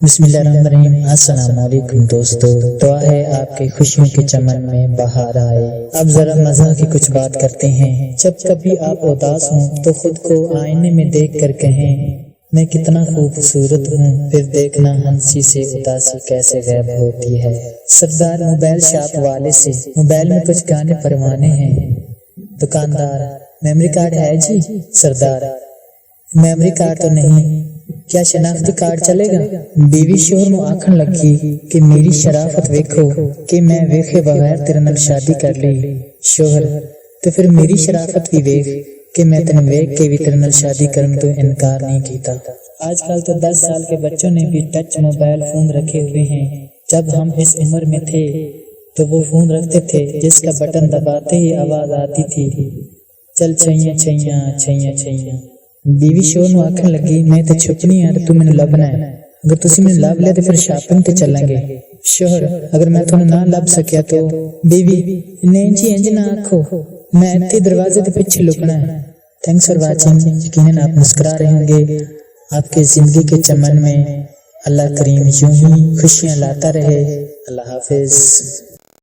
بسم اللہ الرحمن الرحیم۔ السلام علیکم دوستو، دعا ہے آپ کے خوشیوں کے چمن میں بہار آئے۔ اب ذرا مزہ کی کچھ بات کرتے ہیں۔ جب کبھی آپ اداس ہوں تو خود کو آئینے میں دیکھ کر کہیں میں کتنا خوبصورت ہوں، پھر دیکھنا ہنسی سے اداسی کیسے غائب ہوتی ہے۔ سردار موبائل شاپ والے سے موبائل میں کچھ گانے پروانے ہیں۔ دکاندار: میموری کارڈ ہے جی؟ سردار: میموری کارڈ تو نہیں، کیا شناختی کارڈ چلے گا؟ بیوی شوہر نو آکھن لگی کہ میری شرافت ویکھو کہ میں ویکھے بغیر تیرے نال شادی کر لی۔ شوہر: تو پھر میری شرافت بھی ویکھ کہ میں تینوں ویکھ کے بھی تیرے نال شادی کرن تو انکار نہیں کیتا۔ آج کل تو 10 سال کے بچوں نے بھی ٹچ موبائل فون رکھے ہوئے ہیں۔ جب ہم اس عمر میں تھے تو وہ فون رکھتے تھے جس کا بٹن دباتے ہی آواز آتی تھی، چل چھیاں چھیاں چھیاں چھیاں۔ بیوی شوہر نو آکھن لگی میں تے چھپنی ہے تو مینوں لبنا ہے، اگر تسی مینوں لب لیا تو پھر شاپنگ تے چلیں گے۔ شوہر: اگر میں تھانوں نہ لب سکیا تو؟ بیوی: نہیں جی انج نہ آکھو، میں ایتھے دروازے دے پیچھے لکنا ہے۔ Thanks for watching. یقیناً آپ مسکرا رہے ہوں گے۔ آپ کی زندگی کے چمن میں اللہ کریم یوں ہی خوشیاں لاتا رہے۔ اللہ حافظ۔